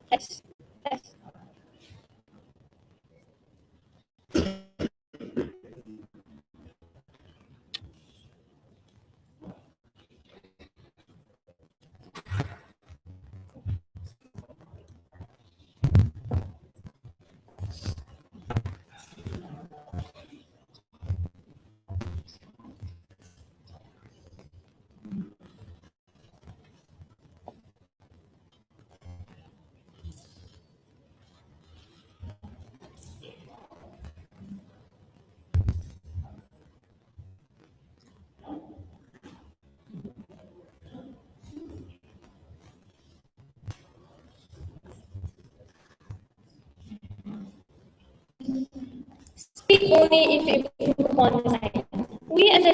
Yes. Yes. Speak only if it upon the science. We as a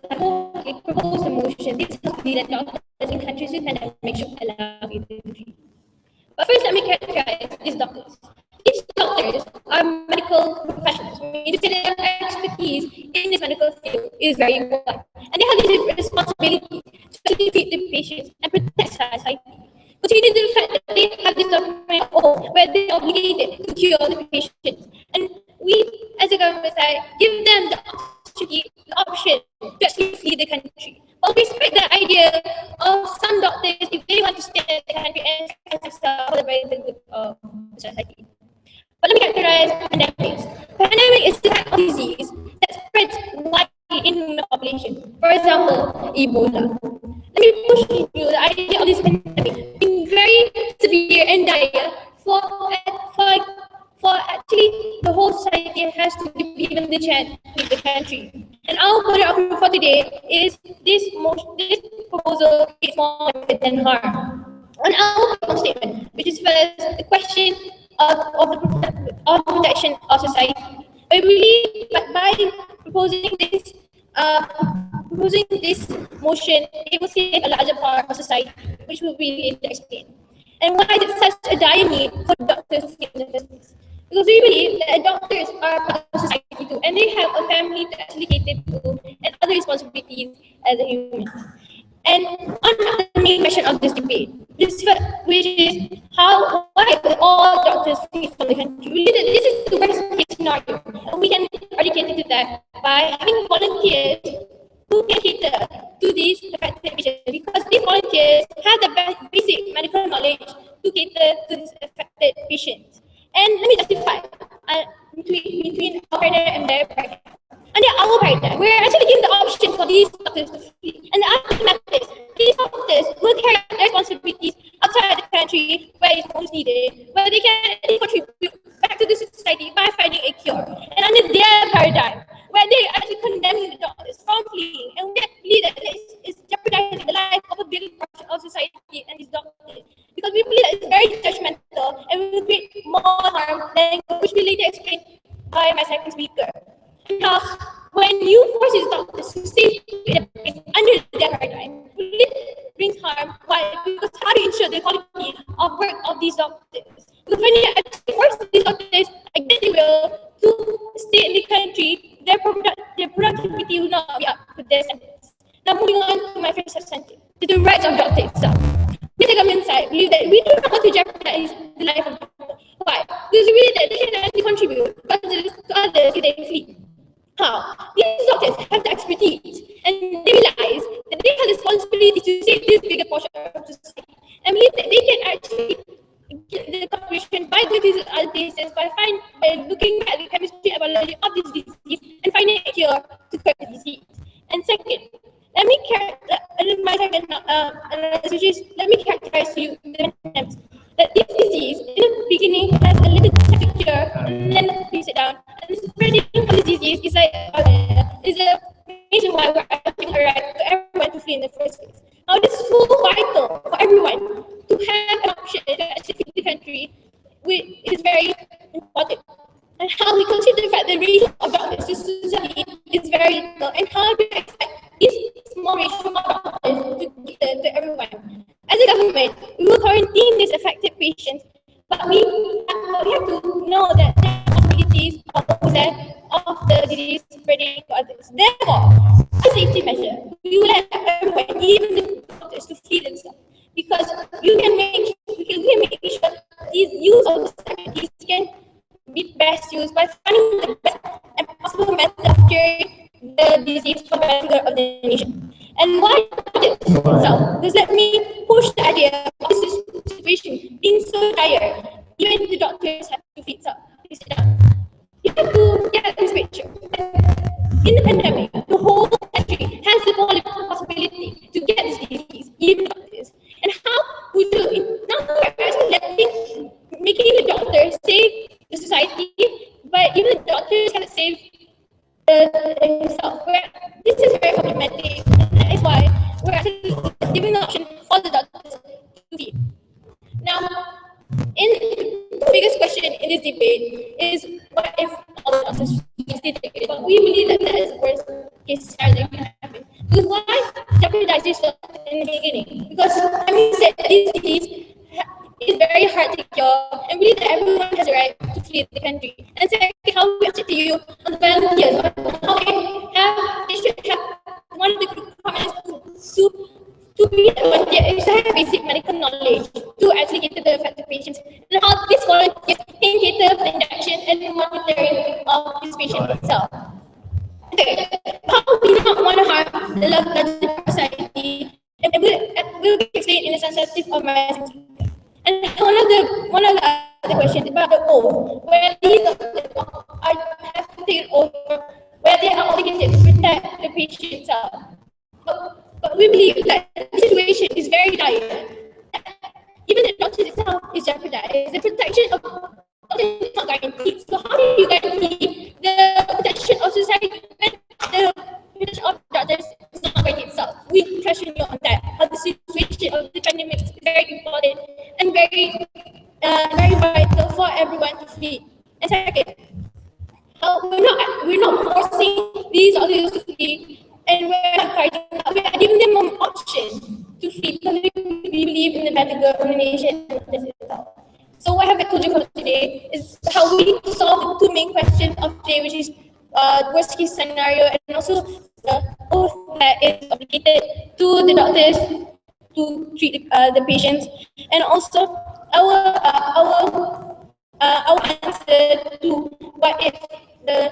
government propose a motion. This has to be that doctors in countries with pandemic should allow you to treat. But first, let me characterize these doctors. These doctors are medical professionals, meaning their expertise in this medical field is very wide. And they have this responsibility to actually treat the patients and protect society. Considering the fact that they have this document where they are obligated to cure the patients. And we, as a government side, give them the option to actually flee the country. But we respect the idea of some doctors if they want to stay in the country and sacrifice for the benefit of society. But let me characterize pandemics. Pandemic is the type of disease that spreads widely in the population. For example, Ebola. Let me push you the idea of this pandemic being very severe and dire for for actually the whole society has to be given the chance to the country. And our point of view for today is this proposal is more benefit than harm. On our personal statement, which is first the question of the protection of society. I believe that by proposing this uh, proposing this motion, it will save a larger part of society, which will be later explained. And why is it such a dire need for doctors to stay in the first place? Because we believe that doctors are part of society too, and they have a family to actually cater to and other responsibilities as a human. And one of the main question of this debate, which is why will all doctors flee from the country? We believe that this is the worst case scenario, and we can eradicate to that by having volunteers who can cater to these affected patients, because these volunteers have the basic medical knowledge to cater to these affected patients. And let me justify between our paradigm and their paradigm. Under our paradigm, we're actually giving the option for these doctors to flee. And the other methods, these doctors will carry out their responsibilities outside the country where it's most needed, where they can actually contribute back to the society by finding a cure. And under their paradigm, where they are actually condemning the doctors from fleeing, and we believe that this is jeopardizing the life of a big portion of society and these doctors. Because we believe that it's very judgmental and will create more harm than good, which we later explain by my second speaker. Now, when you force these doctors to stay under their paradigm, it brings harm. Why? Because how do you ensure the quality of work of these doctors? Because when you actually force these doctors, again, they will to stay in the country, their productivity will not be up to their standards. Now, moving on to my first sentence, to the rights of doctors itself. We, the government side, believe that we do not want to jeopardize the life of doctors. Why? Because we believe that they can actually contribute to others if they flee. How? These doctors have the expertise and they realize that they have the responsibility to save this bigger portion of society. And believe that they can actually get the contribution by going to other places, by looking at the chemistry and biology of this disease and finding a cure to cure the disease. And second, let me characterize to you the attempts that this disease in the beginning has a little cure and then brings it down. And spreading of this disease is a reason why we're asking a right to everyone to flee in the first place. Now, this is so vital for everyone to have an option to actually flee the country. It is very important. And how we consider the fact the ratio of doctors to society is very little, and how we expect this small ratio of doctors to cater to everyone. As a government, we will quarantine these affected patients, but we have to know that there are possibilities of the disease spreading to others. Therefore, as a safety measure, we will let everyone, even the doctors, to flee themselves, because we can make sure these these use of strategies can be best used by finding the best and possible method of curing the disease for the benefit of the nation. And why this itself? Because let me push the idea of this situation being so dire, even the doctors have to fix up. You sit down. You have to get this picture. In the pandemic, the whole country has the possibility to get this disease, even doctors. And how would you, now we're actually making the doctors save the society, but even the doctors cannot save himself. This is very problematic, and that is why we're actually giving the option for the doctors to feed. Now, in the biggest question in this debate is what if all the doctors instead take it? But we believe that that is the worst case scenario that can happen. Because why jeopardize this in the beginning? Because having said that this disease is very hard to cure, and believe that everyone has a right to flee the country. And secondly, how we answer to you on the volunteers, how they should have one of the comments to be a volunteer is to have basic medical knowledge to actually cater to the affected patients, and how these volunteers can cater for the injection and the monitoring of this patient itself. Okay, how we do not want to harm the larger society, and we'll explain in a sensitive of MRSM. And one of the other questions about the oath, where these doctors have to take an oath, where they are obligated to protect the patient itself. But we believe that the situation is very dire. Even the doctor itself is jeopardized. The protection of doctors is not guaranteed. So how do you guarantee the protection of society when the protection of doctors is not guaranteed itself? We question you on that. How the situation of the pandemic is very important and very vital for everyone to flee. And second, we're not forcing these others to flee, and we're giving them an option to flee because we believe in the better good of the nation. So what I have told you for today is how we solve the two main questions of today, which is worst case scenario and also the oath that is obligated to the doctors to treat the patients, and also our answer to what if the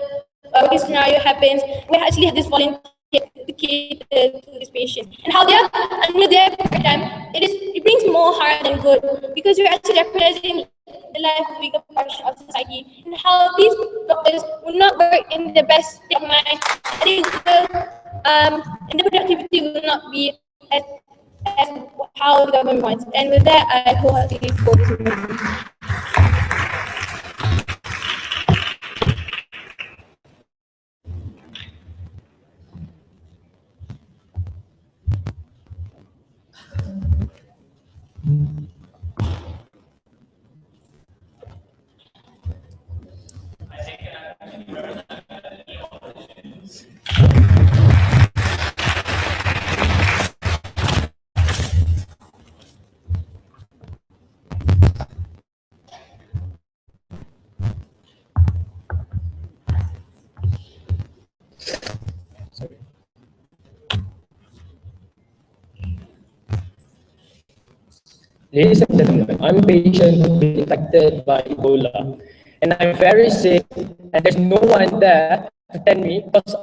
worst scenario happens. We actually have this volunteer to cater to this patient, and how they are under their paradigm, it brings more harm than good, because you're actually jeopardizing the life of a bigger portion of society, and how these doctors will not work in the best state of mind. I think the productivity will not be as how the government wants. And with that, I wholeheartedly support this movement. Ladies and gentlemen, I'm a patient who's been infected by Ebola, and I'm very sick, and there's no one there to tend me because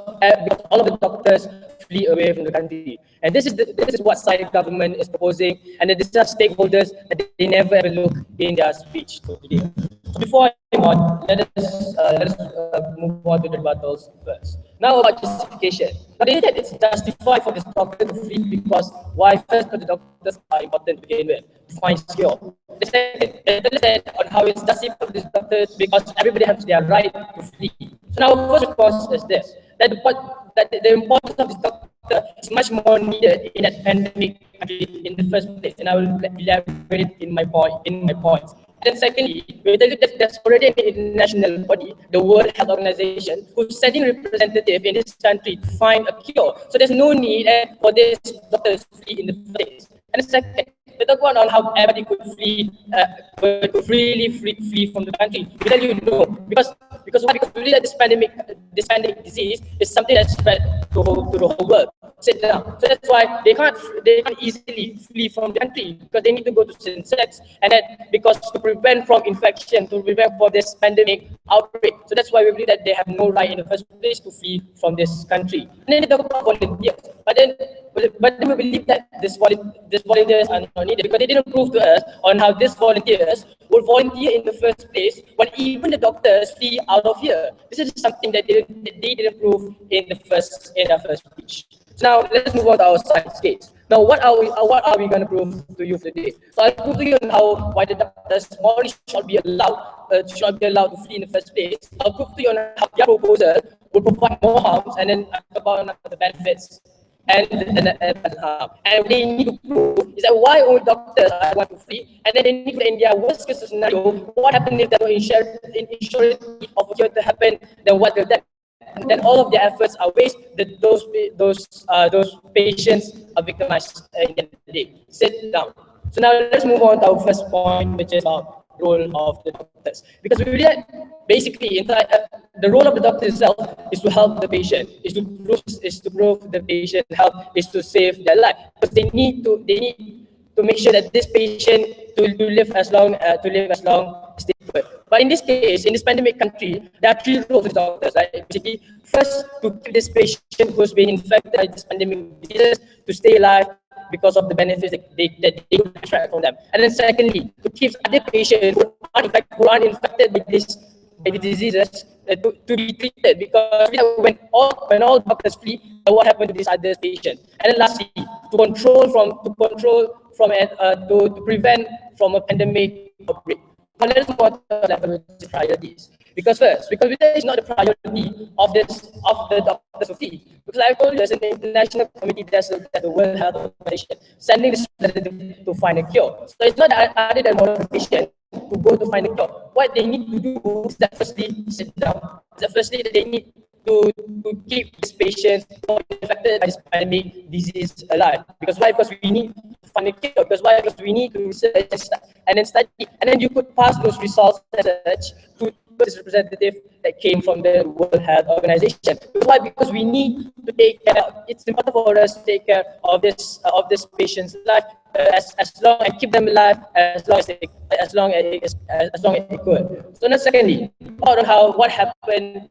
all of the doctors flee away from the country. And this is what side government is proposing, and these are stakeholders that they never ever look in their speech today. So before I move on, let us move on to the rebuttals first. Now about justification. Now they say that it's justified for this doctor to flee because why? First, the doctors are important to begin with, to find cure. The second, on how it's justified for this doctor because everybody has their right to flee. So now our first response is this: that the importance of this doctor is much more needed in that pandemic in the first place, and I will elaborate it in my points. And then secondly, we tell you that there's already an international body, the World Health Organization, who's sending representatives in this country to find a cure. So there's no need for this doctors to flee in the first place. And second, we talk about on how everybody could freely flee from the country. We tell you no, because why? Because we believe that this pandemic disease is something that's spread to the whole world. sit down. So that's why they can't easily flee from the country, because they need to go to certain sex, and that because to prevent from infection, to prevent for this pandemic outbreak. So that's why we believe that they have no right in the first place to flee from this country. And then they talk about volunteers, but then we believe that these volunteers are not needed, because they didn't prove to us on how these volunteers would volunteer in the first place when even the doctors flee out of here. This is something that they didn't prove in their first speech. So now let's move on to our science case. Now what are we going to prove to you today? So I'll prove to you now why the doctors morally should be allowed to flee in the first place. I'll prove to you on how their proposal will provide more harms, and then I'll talk about the benefits and harm. And they need to prove is that why only doctors want to flee, and then they need to, in their worst case scenario, what happens if there no insurance of cure to happen, then what will that? And then all of their efforts are wasted. Those patients are victimized in the end of the day. Sit down. So now let's move on to our first point, which is about role of the doctors. Because we believe that basically the role of the doctor itself is to help the patient, is to prove the patient health, is to save their life. Because they need to make sure that this patient to live as long as they could. But in this case, in this pandemic country, there are three roles of doctors. Right? Basically, first, to keep this patient who's been infected by this pandemic disease to stay alive because of the benefits that they could extract from them. And then secondly, to keep other patients who are infected by the diseases to be treated, because when all doctors flee, what happened to these other patients? And then lastly, to prevent from a pandemic outbreak. Now let us move on to level priorities. Because that is not the priority of the doctors to flee. Because I told you, there's an international committee, there's the World Health Organization sending this to find a cure. So it's not other than motivation to go to find a cure. What they need to do is that firstly sit down. Firstly, they need to keep these patients not infected by this pandemic disease alive. Because why? Because we need to find a cure. Because why? Because we need to research and then study. And then you could pass those results research to this representative that came from the World Health Organization. Why? Because we need to take care. It's important for us to take care of this patient's life as long and keep them alive as long as it could. So now, secondly, about what happened.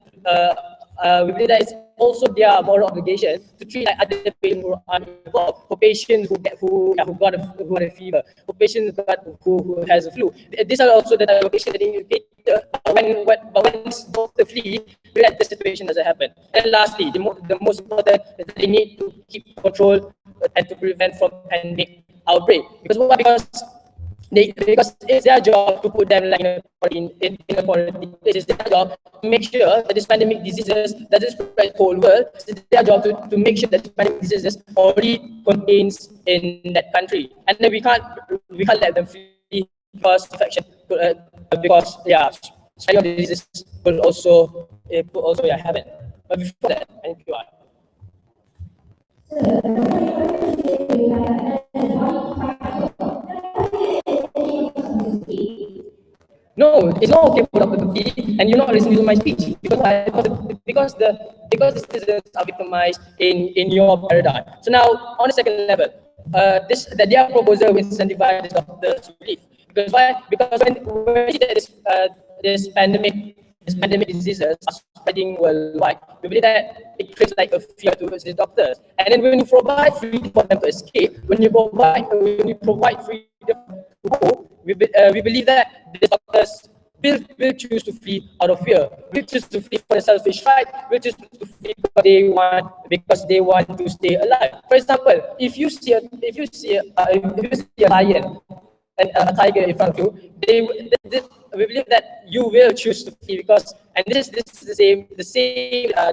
We believe that it's also their moral obligation to treat like other patients who are involved, for patients who got a fever, for patients who has a flu. These are also the obligation that they need to take when doctor flee, that the situation doesn't happen. And lastly, the most important is that they need to keep control and to prevent from pandemic outbreak. Because why? Because it's their job to put them like in a quarantine. It is their job to make sure that this pandemic diseases doesn't spread the whole world. It's their job to make sure that this pandemic diseases already contains in that country, and then we can't let them flee because infection, because spreading of diseases could also happen. But before that, I need to add. No, it's not okay for Dr. to flee, and you're not listening to my speech because the citizens are victimized in your paradigm. So now, on the second level, their proposal will incentivize the doctors to leave. Because why? Because when we see that this pandemic diseases are spreading worldwide, we believe that it creates like a fear towards the doctors. And then when you provide freedom for them to escape, when you provide freedom to go, we believe that the doctors will choose to flee out of fear. Will choose to flee for a selfish right. Will choose to flee because they want to stay alive. For example, if you see a lion and a tiger in front of you, we believe that you will choose to flee because, and this is the same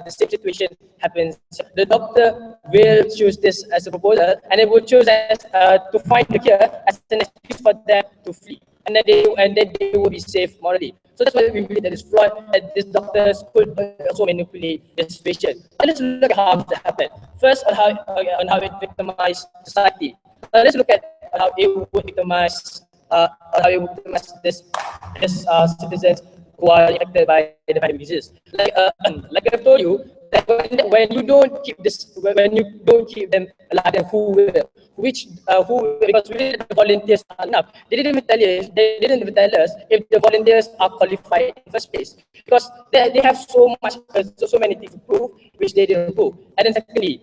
situation happens. The doctor will choose this as a proposal, and it will choose as to find the cure as an excuse for them to flee, and then they will be safe morally. So that's why we believe that it's flawed, that these doctors could also manipulate the situation. But let's look at how that happened. First, on how it victimized society. Let's look at how it would victimize this citizens who are affected by the pandemic disease. Like I've told you, Like when you don't keep them alive, then who will? Because we didn't, the volunteers are enough. They didn't even tell us if the volunteers are qualified in the first place, because they have so many things to prove which they didn't prove. And then secondly,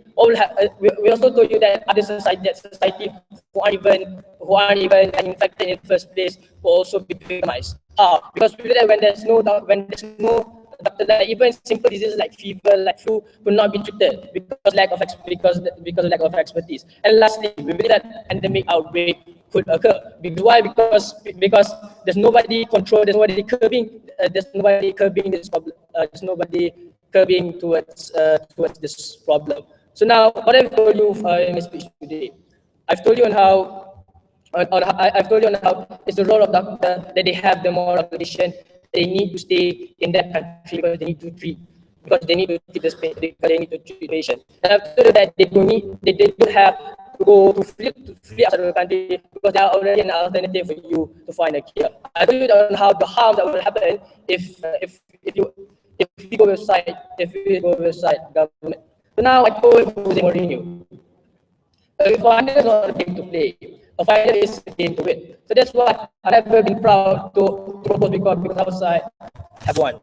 we also told you that other society who aren't even infected in the first place will also be victimized. How? Because we know that when there's no doctor, that even simple diseases like fever, like flu, could not be treated because of lack of expertise. And lastly, we believe that pandemic outbreak could occur. Because why? Because there's nobody control, there's nobody curbing this problem. There's nobody curbing towards this problem. So now, what I've told you in my speech today, I've told you on how I've told you now it's the role of doctor, that they have the moral obligation. They need to stay in that country because they need to treat because they need to treat the patient. And I've told you that they don't have to go to flee outside of the country because there are already an alternative for you to find a cure. I told you on how the harm that will happen if you go website government. So now I told Jose Mourinho, a final is not a game to play. A final is a game to win. So that's why I've never been proud to propose because our side have won.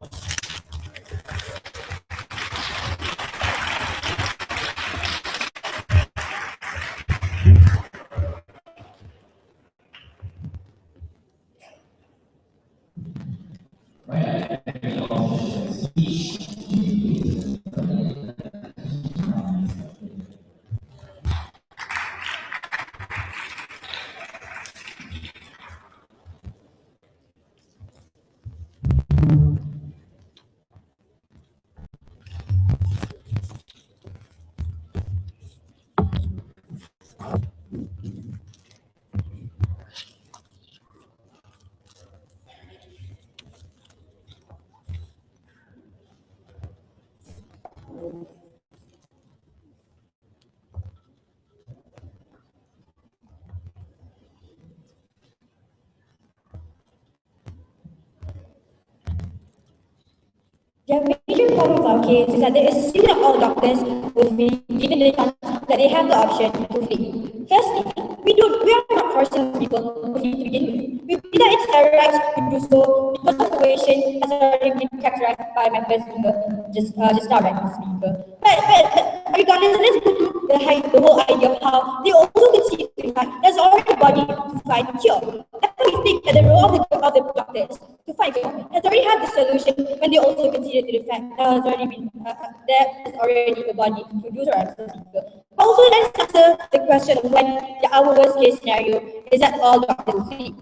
The major problem with our case is that there is still not all doctors will be given the chance that they have the option to flee. Firstly, we are not forcing people to flee to begin with. We believe that it's their right to do so because the situation has already been characterized by my first speaker, just now right speaker. But regardless, let's go to the whole idea of how they also concede to the fact there's already a body to find cure. Therefore, we think that the role of the doctors to find cure has already had the solution when they also consider to the fact that there is already a body to do the right speaker. Also, let's answer the question of when our worst case scenario is that all doctors will flee.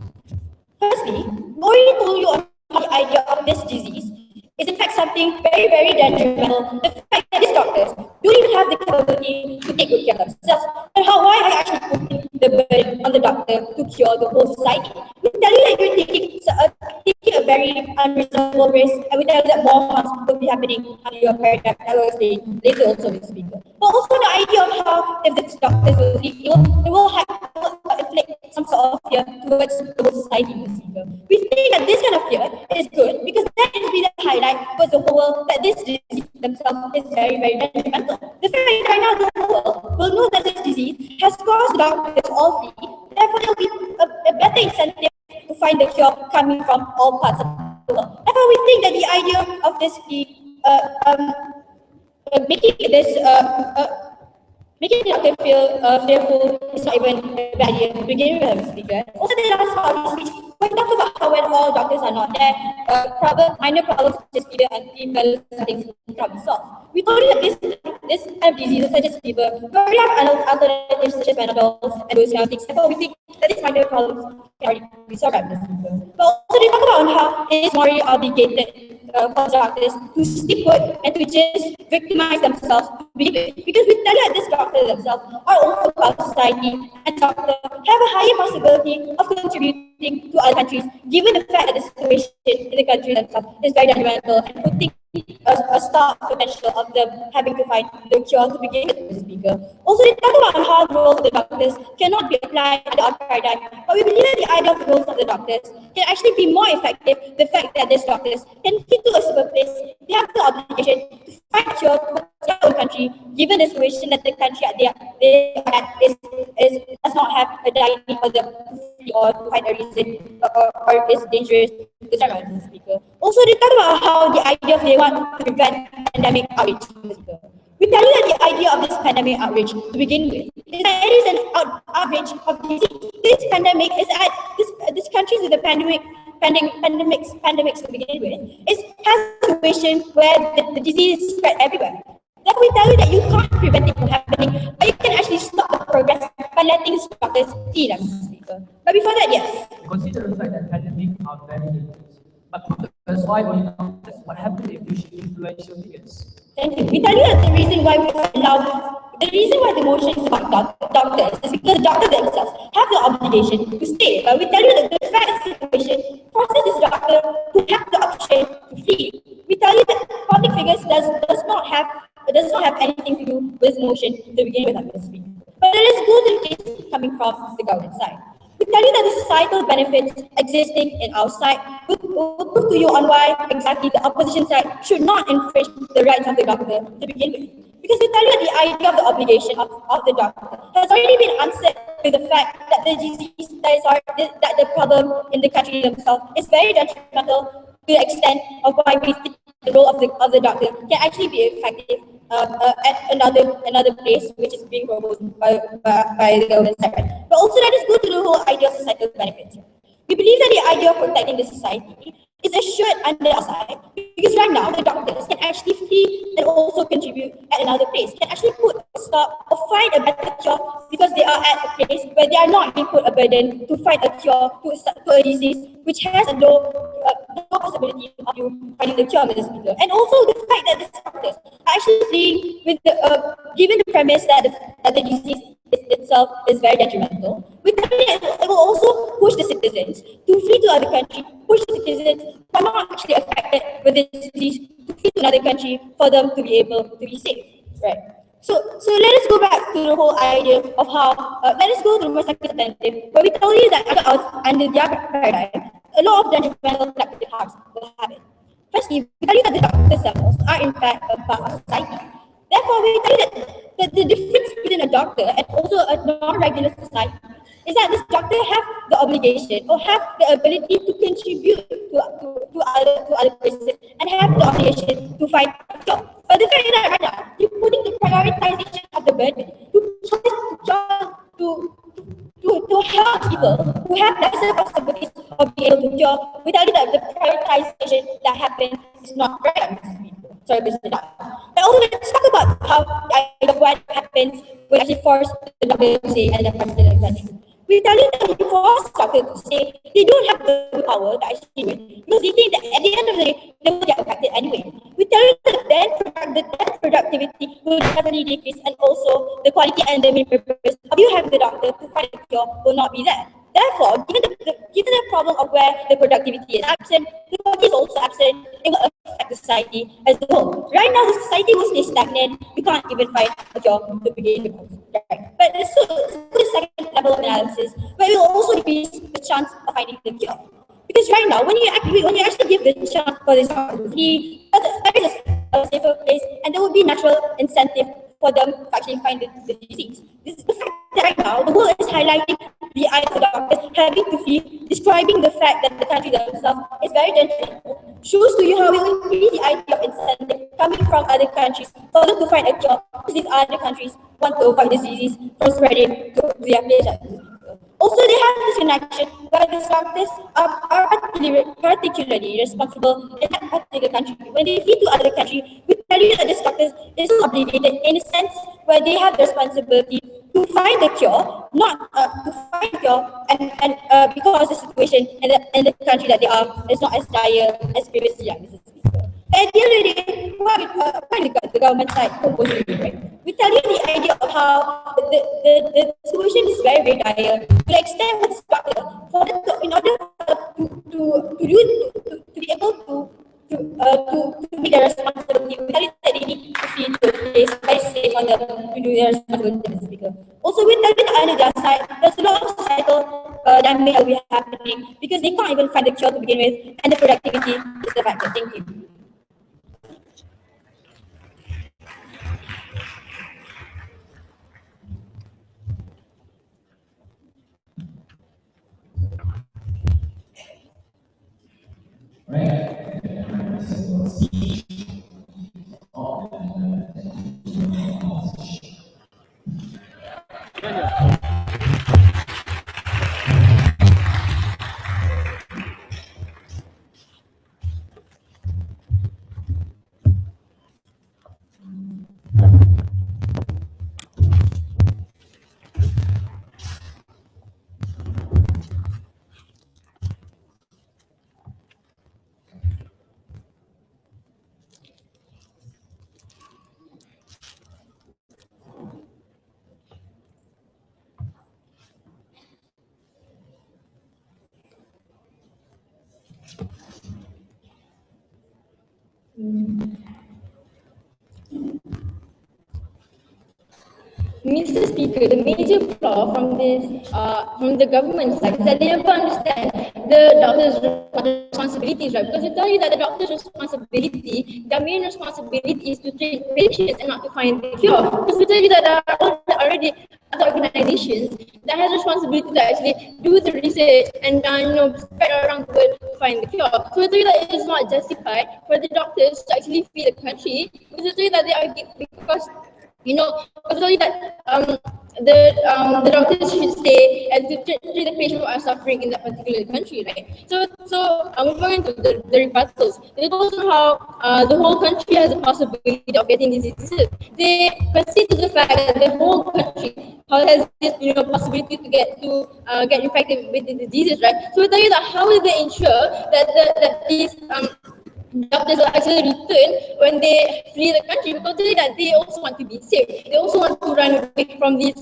Firstly, we already told you on how the idea of this disease is in fact something very, very detrimental. The fact that these doctors don't even have the capability to take good care of themselves, and why are you actually putting the burden on the doctor to cure the whole society? We tell you that you're taking a very unreasonable risk, and we tell you that more harms will be happening under your paradigm. I will say later also with the speaker. But also the idea of how if the doctors will leave, it will inflict some sort of fear towards the whole society in the speaker. We think that this kind of fear is good because that is really a highlight towards the whole world that this disease themselves is very, very detrimental. The fact that right now the whole world will know that this disease has caused doctors to all flee, therefore there will be a better incentive to find the cure coming from all parts of the world. Therefore, we think that the idea of this making the doctor feel fearful is not even a bad idea to begin with, speaker. Also, the last part of the speech, we talked about how when all doctors are not there, minor problems such as fever and fever things can be solved. We told you that this kind of diseases such as fever, we already have alternatives such as Panadols and those kind of things. Therefore, we think that these minor problems can already be solved by this speaker. But also, they talk about how it is morally obligated for doctors to stick put and to just victimize themselves because we tell you that these doctors themselves are also part of society and doctors have a higher possibility of contributing to other countries given the fact that the situation in the country themselves is very detrimental and putting a start potential of them having to find the cure to begin with, Mr. Speaker. Also, they talk about how the roles of the doctors cannot be applied under our paradigm, but we believe that the idea of the roles of the doctors can actually be more effective. The fact that these doctors can get to a super place, they have the obligation to find a cure to their own country, given the situation that the country they are at does not have a diet for them or to find a reason or is dangerous to someone, Mr. Speaker. Also, they talk about how the idea of they want to prevent pandemic outreach, Mr. Speaker. We tell you that the idea of this pandemic outreach to begin with is that it is an outreach of disease. This pandemic is at this countries with the pandemics to begin with has a situation where the disease is spread everywhere. Therefore, we tell you that you can't prevent it from happening, but you can actually stop the progress by letting doctors see them, Mr. Speaker. But before that, yes. Consider the fact that pandemics are very dangerous. But that's why only doctors. What happens if you should influential figures? Thank you. We tell you that the reason why the motion is about doctors is because the doctors themselves have the obligation to stay. But we tell you that the fact situation forces this doctor to have the option to flee. We tell you that public figures does not have anything to do with motion to begin with, Mr. Speaker. But let us go to the case coming from the government side. We tell you that the societal benefits existing in our side will prove to you on why exactly the opposition side should not infringe the rights of the doctor to begin with. Because we tell you that the idea of the obligation of the doctor has already been answered with the fact that the disease that the problem in the country themselves is very detrimental to the extent of why we think the role of the doctor can actually be effective at another place which is being proposed by the government side. But also let us go to the whole idea of societal benefits. We believe that the idea of protecting the society is assured under our side because right now the doctors can actually flee and also contribute at another place, can actually put a stop or find a better cure because they are at a place where they are not being put a burden to find a cure to a disease which has a low possibility of you finding the cure, Mr. Speaker. And also the fact that these doctors are actually fleeing with given the premise that the disease itself is very detrimental. We think it will also push the citizens to flee to other country, push the citizens who are not actually affected with this disease to flee to another country for them to be able to be safe. Right. So let us go back to the whole idea of how let us go to the rumor alternative, where we tell you that under their paradigm, a lot of detrimental collective harms will happen. Firstly, we tell you that the doctor themselves are in fact a part of society. Therefore, we tell you that the difference between a doctor and also a non-regular society is that this doctor have the obligation or have the ability to contribute to other places and have the obligation to find a cure. But the fact is that right now, you're putting the prioritization of the burden to help people who have lesser possibilities of being able to cure. We tell you that the prioritization that happens is not right. Sorry, Mr. Doctor. And also, let's talk about how what happens when you force the doctor to say and the president of the country. We tell you that you force the doctor to say they don't have the power to actually do it because they think that at the end of the day they will get affected anyway. We tell you that then productivity will definitely decrease and also the quality and the main purpose of you having the doctor to find a cure will not be there. Therefore, given the problem of where the productivity is absent, the quality is also absent, it will affect the society as a whole. Right now, the society will stay stagnant. We can't even find a job to begin with. Right. But so the second level of analysis, where it will also decrease the chance of finding the cure. Because right now, when you actually give the chance for this to flee, there is a safer place, and there will be natural incentive for them to actually find the disease. This is the fact that right now the world is highlighting the idea of doctors having to flee, describing the fact that the country themselves is very detrimental, shows to you how it will increase the idea of incentive coming from other countries for them to find a cure because these other countries want to avoid this disease from spreading to their patients. Also, they have this connection where the doctors are particularly responsible in that particular country. When they flee to other country, we tell you that these doctors is obligated in a sense where they have the responsibility to find the cure, not to find the cure, and because the situation in the country that they are is not as dire as previously. At the end of the day, why the government side proposing it, right? We tell you the idea of how the situation is very, very dire to the extent that structure for them to, in order to be able to meet their responsibility to begin with, and the productivity is the factor. Thank you. Mr. Speaker, the major flaw from the government side is that they never understand the doctor's responsibilities, right? Because they tell you that the doctor's responsibility, their main responsibility is to treat patients and not to find the cure. Because they tell you that there are already other organizations that has responsibility to actually do the research and spread around the world to find the cure. So they tell you that it is not justified for the doctors to actually feed the country, because they tell you that they are because I'll tell you that the doctors should stay and to treat the patients who are suffering in that particular country, right? So moving on to the rebuttals. They told us how the whole country has a possibility of getting diseases. They concede to the fact that the whole country has this possibility to get infected with the diseases, right? So we tell you that how will they ensure that these doctors will actually return when they flee the country, because they also want to be safe. They also want to run away from these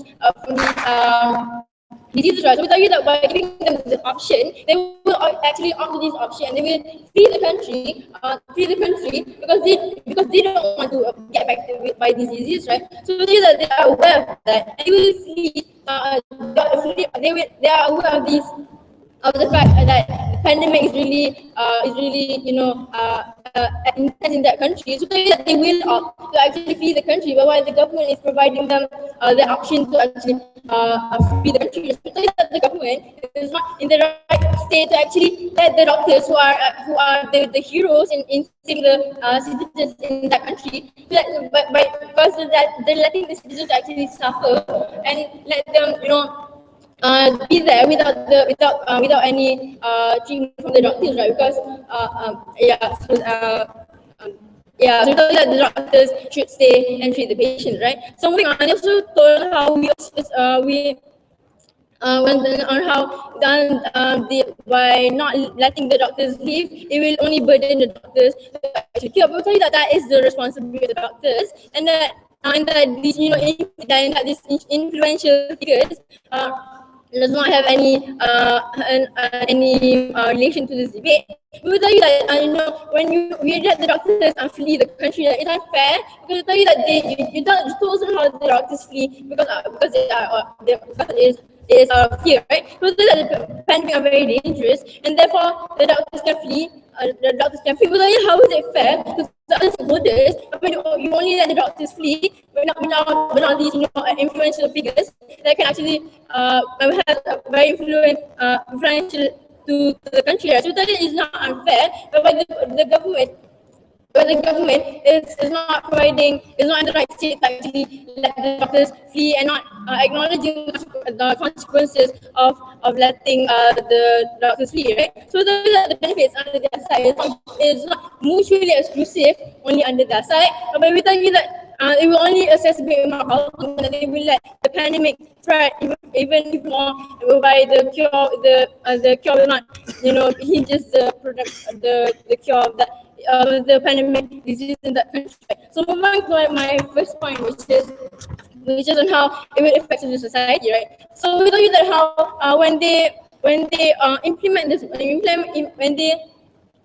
diseases, right? So we tell you that by giving them the option, they will actually opt to this option and they will flee the country, because they don't want to get affected by these diseases, right? So we tell you that they are aware of that and they will flee. They are aware of these. Of the fact that the pandemic is really intense in that country, so that they will opt to actually flee the country, but while the government is providing them the option to actually flee the country, so that the government is not in the right state to actually let the doctors who are the heroes in saving the citizens in that country, because that they're letting the citizens actually suffer and let them be there without any treatment from the doctors, right? Because so that the doctors should stay and treat the patient, right? So moving on, I also told how we went on how by not letting the doctors leave, it will only burden the doctors to actually cure. But we'll tell you that is the responsibility of the doctors, and that these these influential figures does not have any relation to this debate. We will tell you that when we let the doctors flee the country, that it's unfair, because we tell you that you told them how the doctors flee because it is fear, right? So the pandemic are very dangerous, and therefore the doctors can flee. The doctors can flee. We tell you how is it fair? Because the other stakeholders, you only let the doctors flee, but not these influential figures that can actually have a very influential to the country. So that is not unfair, but by the government. But the government is not in the right state to actually let the doctors flee and not acknowledging the consequences of letting the doctors flee, right? So the benefits under their side is not mutually exclusive, only under their side. But we tell you that it will only assess a bit more problem, and they will let the pandemic spread even more, whereby the cure will not hinges the cure of the pandemic disease in that country. So moving to my first point, which is on how it will affect the society, right? So we tell you that how when they implement this, when they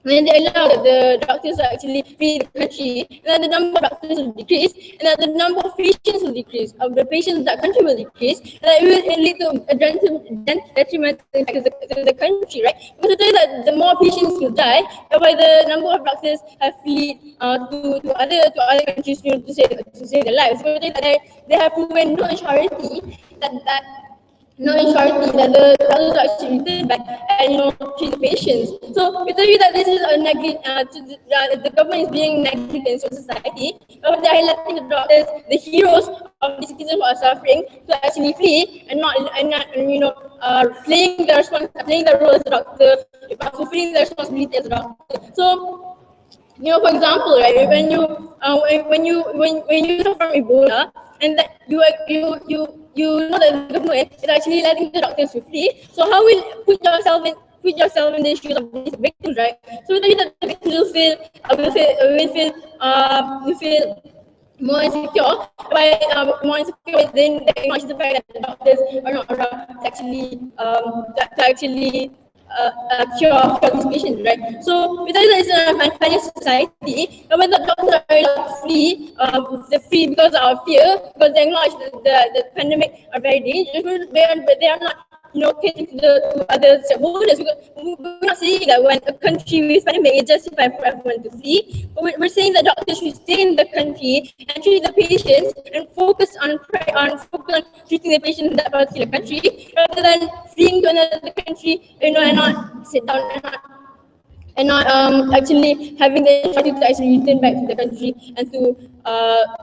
when they allow that the doctors to actually free the country, then the number of doctors will decrease, and then the number of patients will decrease, of the patients in that country will decrease, and it will lead to a detrimental impact to the country, right? Because it is that the more patients will die, whereby the number of doctors have fled to other countries, to save their lives. So they have proven no surety that no ensuring that the doctors are actually returned back and treat the patients. So we tell you that this is a the government is being negligent in society. They are letting the doctors, the heroes of the citizens who are suffering, to actually flee and not playing the role as a doctor, fulfilling their responsibility as a doctor. So for example, right, when you suffer from Ebola, and that you know that the government is actually letting the doctors to flee. So how will put yourself in the shoes of these victims, right? So that the victims will feel more insecure then they acknowledge the fact that the doctors are not around to actually cure these patients, right? So we tell you that it's an unfair society, but when the doctors are allowed to flee, they flee because of fear, because they acknowledge that the pandemic are very dangerous, but they are not catering to other stakeholders. We're not saying that when a country with pandemic is justified for everyone to flee, but we're saying that doctors should stay in the country and treat the patients and focus on treating the patients in that particular country rather than fleeing to another country, and not sit down and not actually having the initiative to actually return back to the country and to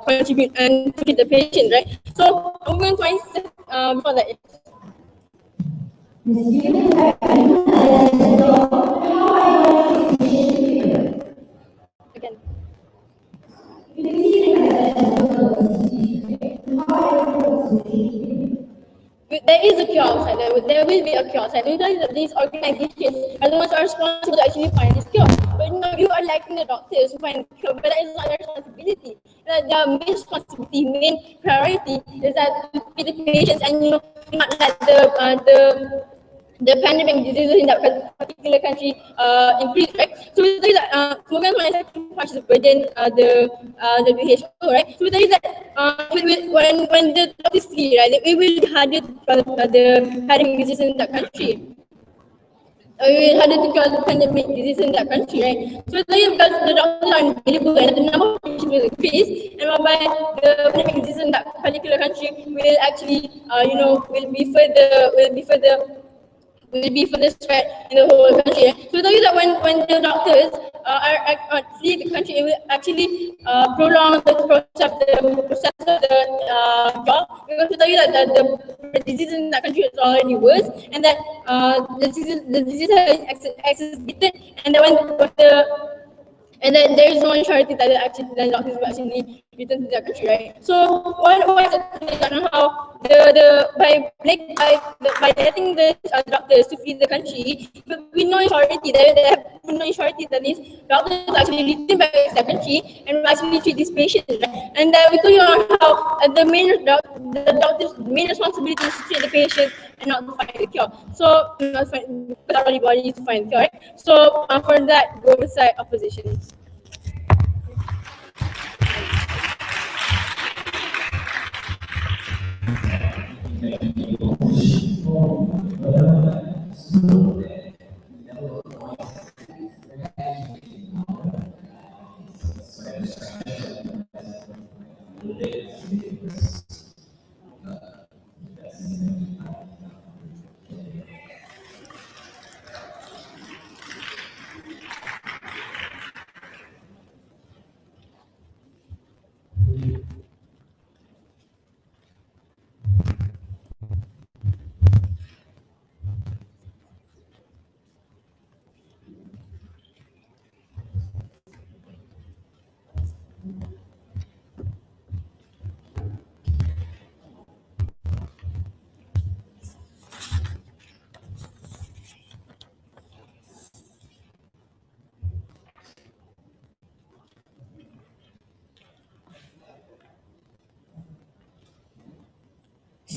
contribute and treat the patient, right? So I'm going to answer before that. Again. There is a cure outside. There will be a cure outside. These organizations are the ones who are responsible to actually find this cure. But you are lacking the doctors to find the cure. But that is not their responsibility. Their main responsibility, main priority is that to feed the patients and not let the pandemic diseases in that particular country increase, right? So we tell you that program manufacturing parts of burden the WHO, right? So we tell you that when the doctors flee, right, it will be harder to control the pandemic disease in that country. We had to cure the pandemic disease in that country, right? So it's like because the doctors are available and the number of patients will increase, and whereby the pandemic disease in that particular country will actually, will be further spread in the whole country. So tell you that when the doctors flee the country, it will actually prolong the process of the job. Because to tell you that the disease in that country is already worse, and that the disease has exacerbated, and then and then there is no surety that the doctors will actually return to their country, right? So what is it on how by letting the doctors to flee the country, but we know surety that they have no surety that these doctors actually return back to their country and will actually treat these patients, right? And we told you on how the doctor's main responsibility is to treat the patient and not to find the cure. So not find our only body to find the cure, right? So for that, go beside opposition.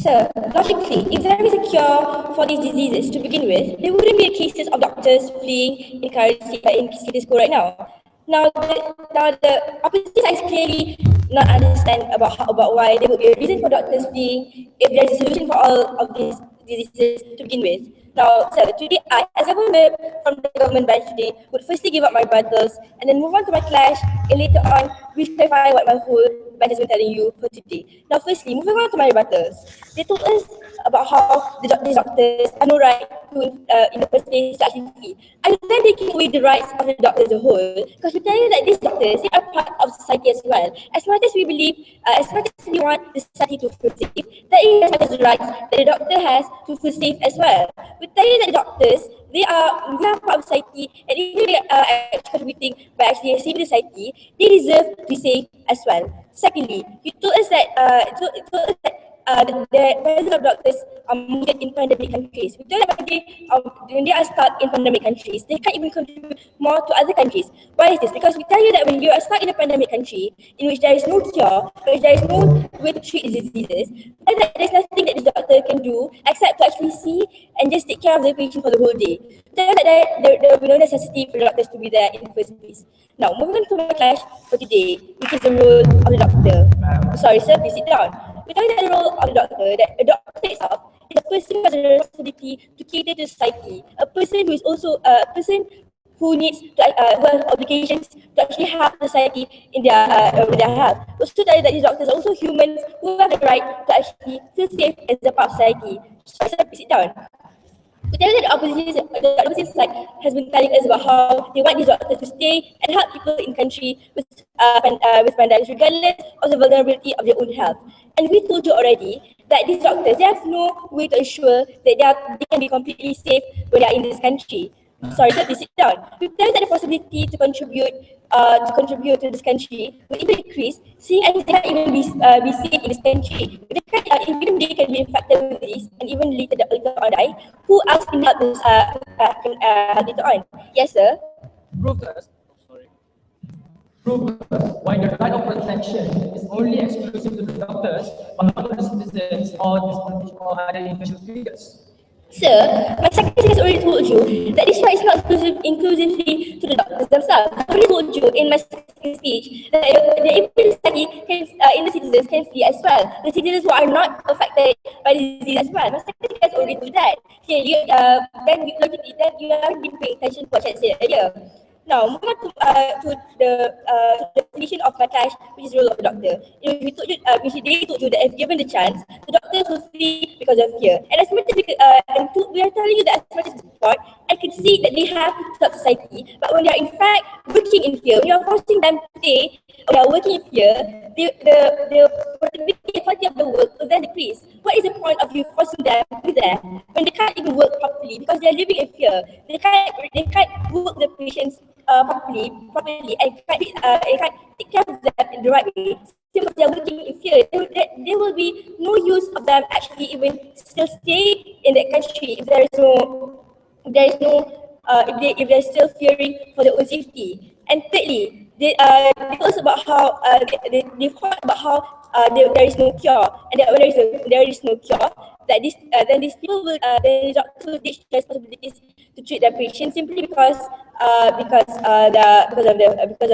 Sir, logically, if there is a cure for these diseases to begin with, there wouldn't be cases of doctors fleeing in status quo right now. Now the opposition is clearly not understand about why there would be a reason for doctors fleeing if there is a solution for all of these diseases to begin with. Now, sir, today I, as a member from the government branch today, would firstly give up my battles and then move on to my clash, and later on clarify what my whole batch has been telling you for today. Now, firstly, moving on to my battles, they told us about how these doctors have no right to, in the first place, to actually fee. And then they take away the rights of the doctors as a whole, because we tell you that these doctors, they are part of society as well. As much as we believe, as much as we want the society to feel safe, that is as much as the rights that the doctor has to feel safe as well. We tell you that the doctors, they are part of society, and even they are actually contributing by actually saving the society, they deserve to be safe as well. Secondly, you told us that the presence of doctors are needed in pandemic countries. We told that when they are stuck in pandemic countries, they can't even contribute more to other countries. Why is this? Because we tell you that when you are stuck in a pandemic country in which there is no cure, in which there is no way to treat these diseases, then there's nothing that the doctor can do except to actually see and just take care of the patient for the whole day. We tell you that there will be no necessity for the doctors to be there in the first place. Now, moving on to my clash for today, which is the role of the doctor. Sorry, sir, please sit down. We tell you that the role of the doctor, that a doctor itself is a person who has a responsibility to cater to society, a person who is also a person who needs to, who has obligations to actually help society in with their health. We also tell you that these doctors are also humans who have the right to actually feel safe as a part of society. Sorry, sir, please sit down. We tell you that the opposition side has been telling us about how they want these doctors to stay and help people in country with pandemics, regardless of the vulnerability of their own health. And we told you already that these doctors, they have no way to ensure that they can be completely safe when they are in this country. Sorry, sir, please sit down. We tell you that the possibility to contribute to this country will even decrease, seeing as they can't even be safe in this country. Even they can be infected with this and even later on die. Who else can help this later on? Yes, sir. Prove to us, prove to us why the right of protection is only exclusive to the doctors, but not to the citizens or other individual figures. Sir, my secretary has already told you that this right is not inclusively to the doctors themselves. I already told you in my speech that the society can, in the citizens can flee as well. The citizens who are not affected by the disease as well. My secretary has already told that. Here, then you haven't been paying attention to what I said earlier. Now, moving on to the definition of clash, which is the role of the doctor. They told you that if given the chance, the doctors will flee because of fear. And as much as we are telling you that as much as support, I can see that they have to help society. But when they are in fact working in fear, when you are forcing them to stay, when they are working in fear, the productivity and quality of the work will then decrease. What is the point of you forcing them to be there when they can't even work properly because they are living in fear? They can't work the patients properly and can't take care of them in the right way. Since they are working in fear, there will be no use of them actually even still stay in that country if if they're still fearing for their own safety. And thirdly, they told us about how they've heard about how there is no cure, and that when there is no cure, that then these people will then doctors will ditch responsibilities to treat their patients simply because of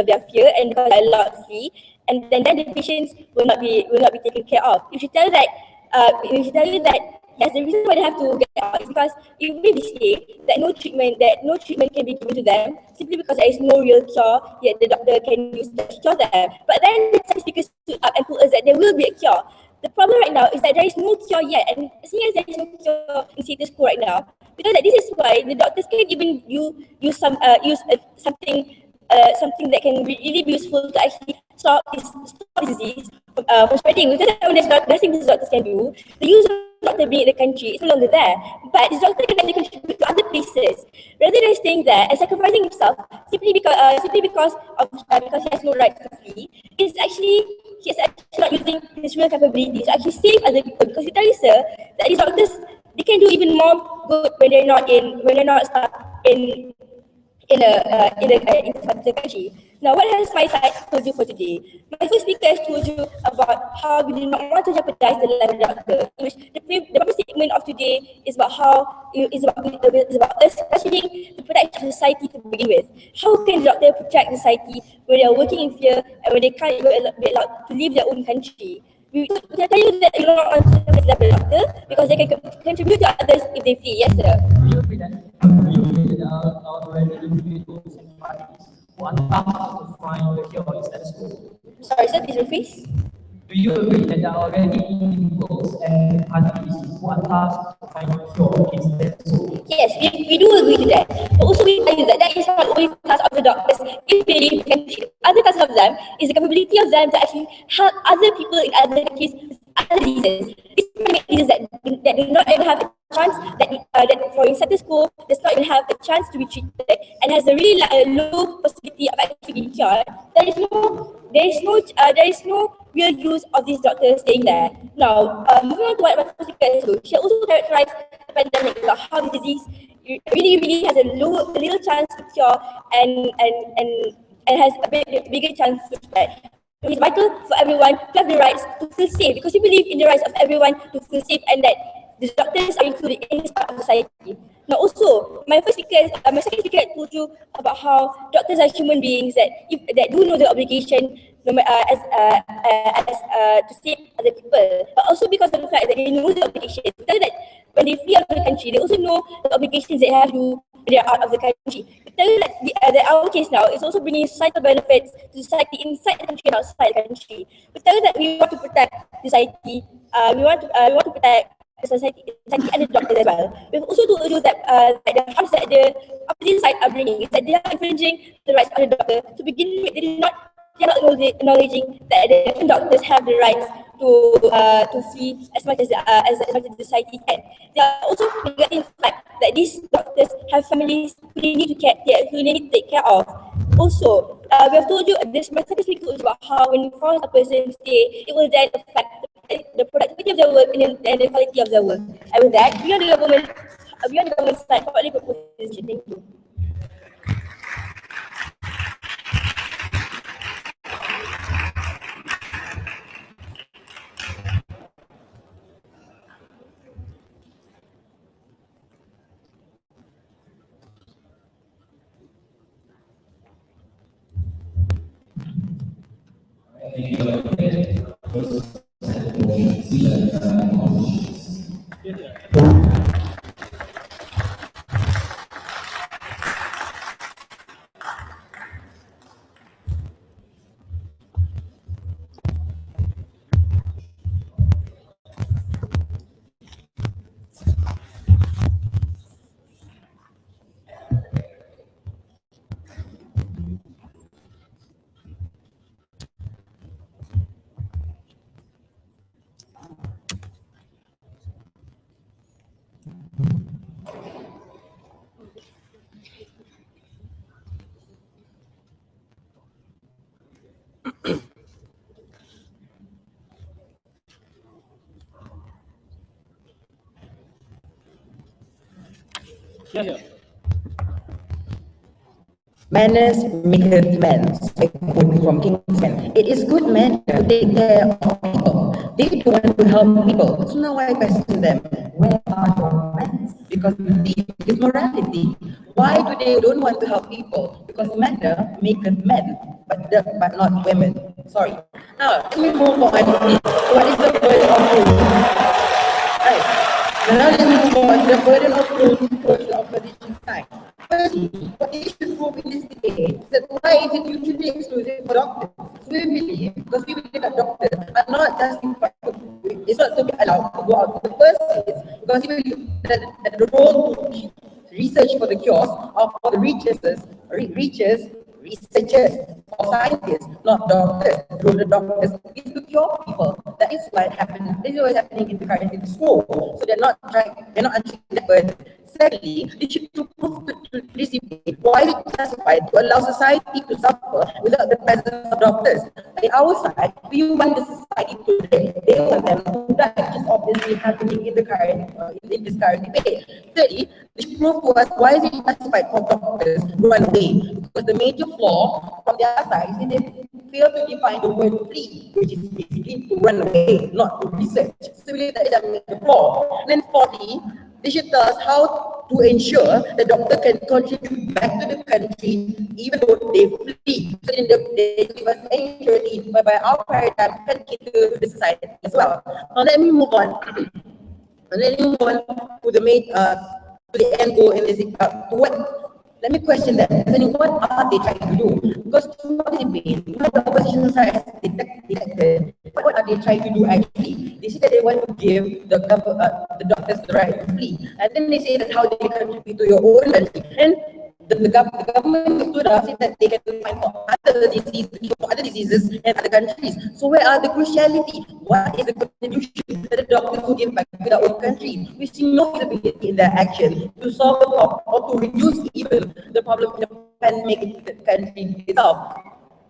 their fear and because they are allowed to flee, and then the patients will not be taken care of. You should tell that yes, the reason why they have to get out is because even if they say that no treatment can be given to them simply because there is no real cure yet the doctor can use to cure them. But then the scientists stood up and told us that there will be a cure. The problem right now is that there is no cure yet, and seeing as there is no cure in status quo right now, because that this is why the doctors can't even use something that can really be useful to actually stop this disease from spreading. Because when there's nothing these doctors can do, the use of doctor being in the country is no longer there. But this doctor can actually contribute to other places rather than staying there and sacrificing himself simply because he has no right to flee. He is actually not using his real capabilities to actually save other people. Because he tells you, sir, that these doctors, they can do even more good when they're not stuck in the country. Now, what has my side told you for today? my first speaker has told you about how we do not want to jeopardize the life of the doctor. Which the proper statement of today is about how it's about us questioning the protection of society to begin with. How can the doctor protect society when they are working in fear and when they can't even be allowed to leave their own country? We can tell you that you don't want to jeopardize the doctor because they can contribute to others if they flee. Yes, sir. Sorry, sir, please rephrase. Do you agree that there are already individuals and countries who are tasked to find a cure against their soul? Yes, we do agree to that. But also we tell you that that is not only task of the doctors. If they leave the country, other task of them is the capability of them to actually help other people in other countries with other diseases. These chronic diseases that do not even have a chance, that for instance school does not even have a chance to be treated and has a really low possibility of actually being cured. There is no real use of these doctors staying there. Now, moving on to what my first speaker has said, she also characterized the pandemic about how the disease really has a little chance to cure and has a bigger chance to spread. It is vital for everyone to have the rights to feel safe because we believe in the rights of everyone to feel safe and that the doctors are included in this part of society. Now also, my second speaker told you about how doctors are human beings that do know the obligation to save other people, but also because of the fact that they know the obligation. Tell that when they flee out of the country, they also know the obligations they have to do when they are out of the country. Tell you that our case now is also bringing societal benefits to society inside the country and outside the country. We tell you that we want to protect society. We want to protect the society and the doctors as well. We've also told you that the harms that the opposite side are bringing is that they are infringing the rights of the doctor. To begin with, they are not acknowledging that the doctors have the rights to fee as much as the society can. They are also neglecting the fact that these doctors have families who they need to take care of. Also, we have told you this. My second speaker told you about how when you force a person to stay, it will then affect the productivity of their work and the quality of their work. And with that, beyond the government side, hotly propose this. Thank you. Manners maketh men. I quote from Kingsman. It is good men to take care of people. They don't want to help people. So now I question them. Where are your manners? Because it is morality. Why do they don't want to help people? Because manner maketh men, but not women. Sorry. Now let me move on. What is the burden of proof? Right. Now let me move on to the burden of proof towards the opposition side. Firstly, what they should prove in this debate is that why is it mutually exclusive for doctors? We believe, because we believe that doctors are not justified, it's not to be allowed to go out in the first place, because we believe that the role to research for the cures are for the researchers, or scientists, not doctors. The doctors is to cure people. That is what happened. This is what's happening in the current in school. So they're not answering that burden. Secondly, they should prove to this debate why is it justified to allow society to suffer without the presence of doctors. In our side, we want the society to live. They want them to die, which is obviously happening in the current in this current debate. Thirdly, they should prove to us why is it justified for doctors to run away. Because the major flaw from their side is fail to define the word flee, which is basically to run away, not to research. So we believe that is the flaw. And then fourthly, they should tell us how to ensure the doctor can contribute back to the country even though they flee. So in they give us any surety whereby our paradigm can cater to the society as well. Now let me move on. Let me move on to the main to the end goal in this let me question them. What are they trying to do? Because throughout the debate, the opposition side has detected what are they trying to do actually. They say that they want to give the doctors the right to flee. And then they say that how they contribute to your own country. And the government stood up saying that they can find for other diseases in other countries. So where are the cruciality? What is the contribution that the doctors will give back to their own country? We see no visibility in their action to solve the problem or to reduce even the problem in the pandemic in the country itself.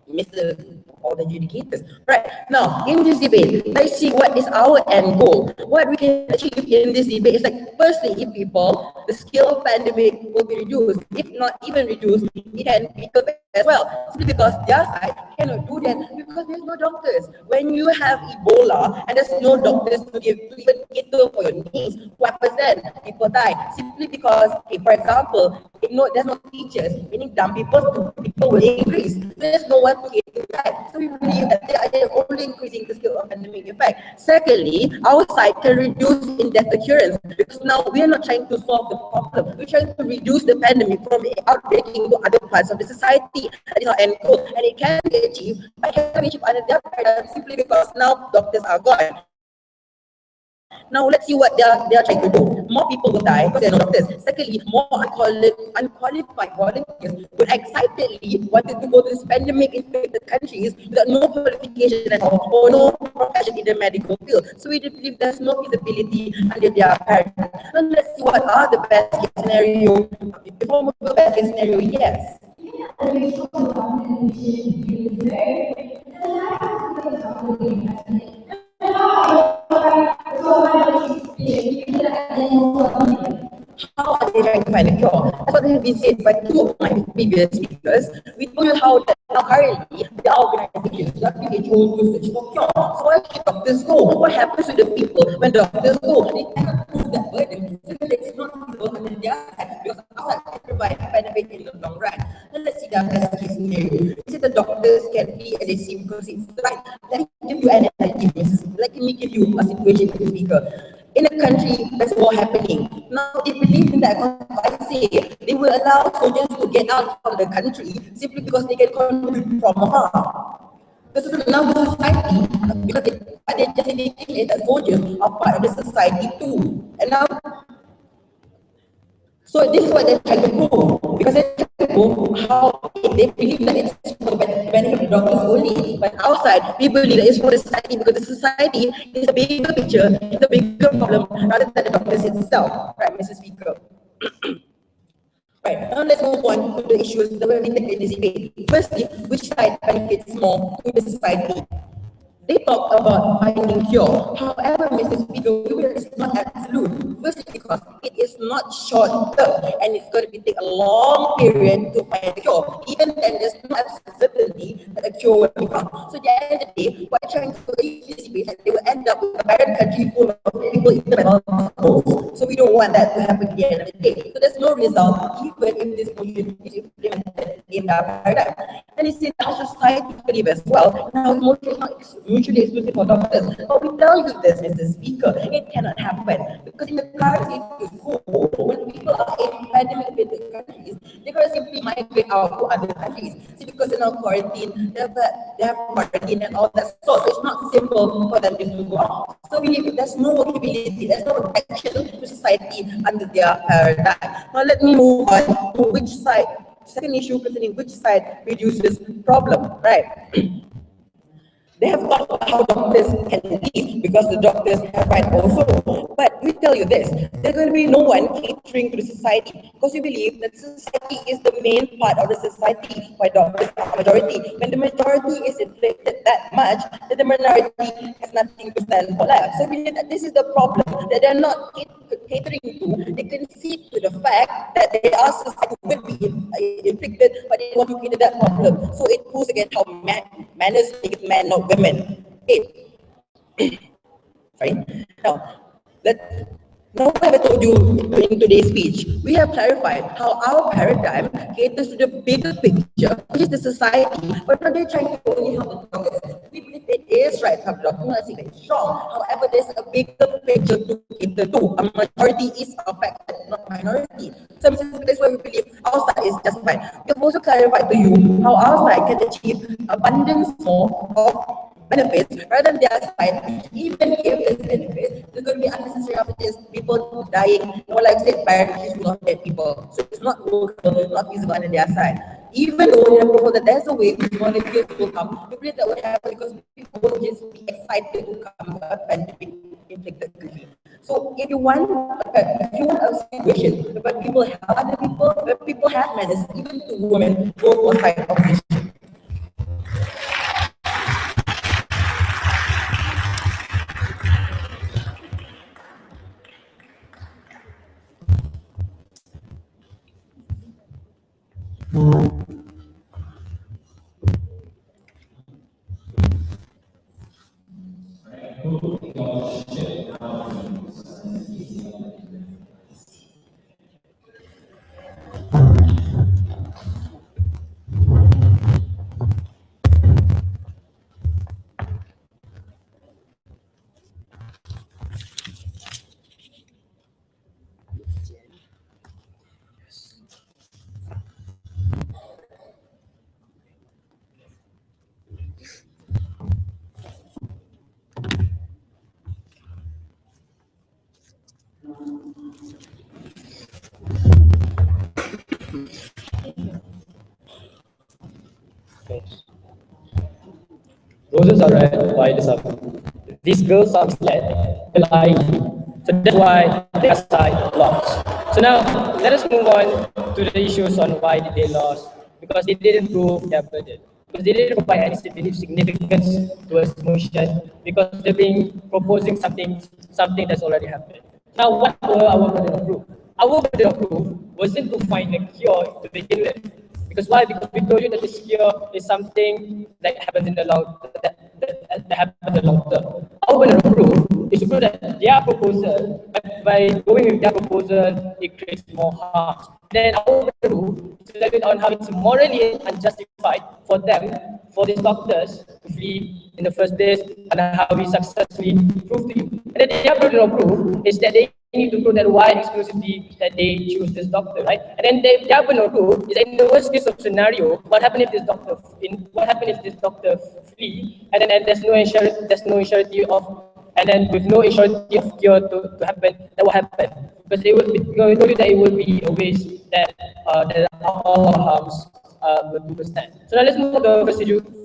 Mr. All the adjudicators. Right, now in this debate, let's see what is our end goal. What we can achieve in this debate is like, firstly, if people, the scale of pandemic will be reduced. If not even reduced, it can be curbed as well. Simply because their side cannot do that because there's no doctors. When you have Ebola and there's no doctors to even cater for your needs, what happens then? People die. Simply because, for example, if there's no teachers, meaning dumb people will increase. There's no one to cater to that. So we believe that they are only increasing the scale of pandemic effect. Secondly, our side can reduce in death occurrence because now we are not trying to solve the problem. We're trying to reduce the pandemic from outbreaking to other parts of the society. That is our end goal. And it can be achieved under their paradigm simply because now doctors are gone. Now let's see what they are trying to do. More people will die because they're not doctors. Secondly, more unqualified volunteers would excitedly wanted to go to this pandemic infected countries without no qualification at all or no profession in the medical field. So we believe there's no feasibility under their paradigm. Now let's see what are the best case scenario. Before we go best case scenario, yes. How are they trying to find a cure? That's what has been said by two of my previous speakers. We told you how that now currently the organizations, WHO, to search for cure. So where should doctors go? What happens to the people when doctors go? They cannot prove that burden. So it's not feasible under their side because outside can provide benefit in the long run. And let's see the best case scenario. Is it the doctors can be as they seem because it's right? Let me give you an analogy. Let me give you a situation, Mr. Speaker. In a country there's war happening. Now they believe in that I say they will allow soldiers to get out from the country simply because they can contribute from harm. This is now the society because they just indicate that soldiers are part of the society too. And now so this is what they're trying to prove because they're trying to prove how they believe that it's for the benefit of the doctors only. But outside, we believe that it's for the society because the society is a bigger picture, it's a bigger problem rather than the doctors itself. Right, Mr. Speaker? Right, now let's move on to the issues that we're taking in this debate. Firstly, which side benefits more to the society? They talk about finding cure. However, Mr. Speaker, it's not absolute. Firstly, because it is not short term and it's going to take a long period to find a cure. Even then, there's no absolute certainty that a cure will be found. So at the end of the day, what I'm trying to anticipate that they will end up with a barren country full of people in the mental hospitals. So we don't want that to happen at the end of the day. So there's no result even if this motion is implemented in our paradigm. And it's in our society believe as well. Now, motion is not mutually exclusive for doctors. But we tell you this, Mr. Speaker, it cannot happen. Because in the current status quo, when people are in pandemic-affected countries, they're going to simply migrate out to other countries. See, because in our quarantine, they have quarantine and all that. So it's not simple for them to go out. So there's no workability, there's no protection to society under their paradigm. Now let me move on to which side. Second issue concerning which side reduces problem, right? They have talked about how doctors can leave because the doctors have right also. But we tell you this, there's going to be no one catering to the society because we believe that society is the main part of the society why doctors are majority. When the majority is inflicted that much, then the minority has nothing to stand for life. So we believe that this is the problem, that they're not catering to, they concede to the fact that there are suicides who will be inflicted, but they want to cater that problem. So it goes against how manners make men, not women. Okay. Right? Now what have I told you in today's speech? We have clarified how our paradigm caters to the bigger picture, which is the society, but not they're trying to only help the doctors. We believe it is right to help the doctors, I'm not saying it's wrong. However, there's a bigger picture to cater to. A majority is affected, not minority. So that's why we believe our side is justified. We have also clarified to you how our side can achieve abundance more of benefits rather than their side, even if it's benefits, there's going to be unnecessary after this, people dying, like I said, priorities will not dead people. So it's not workable, not feasible on their side. Even though we have that there's a way which volunteers will come, we believe that would happen because people will just be excited to come to a pandemic inflicted country. So if you want a situation where people help other people, where people have manners, even to women, go for side opposition. Roses are red, violets are blue. These girls are misled, they're lying to you. So that's why their side lost. So now let us move on to the issues on why did they lost. Because they didn't prove their burden. Because they didn't provide any significance towards the motion. Because they've been proposing something that's already happened. Now what were our burden of proof? Our burden of proof wasn't to find a cure to begin with. Because why? Because we told you that this cure is something that happens in the that happens in the long term. Our burden of proof is to prove that their proposal, by going with their proposal, it creates more harm. Then our burden of proof is to elaborate on how it's morally unjustified for them, for these doctors, to flee in the first place, and how we successfully proved to you. And then their burden of proof is that they need to prove that why exclusively that they choose this doctor, right? And then their burden of proof is that in the worst case of scenario, what happened if this doctor flee, and then there's no insurance of, and then with no insurance of cure to happen, that will happen because they will be, we told you that it will be a waste that all harms will be stand. So now let's move to the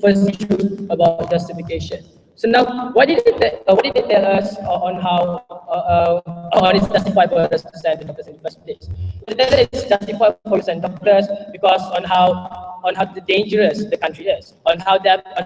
first issue about justification. So now, what did it tell us on how it's justified for us to send the doctors in the first place? It's justified for us to send doctors because on how dangerous the country is, on how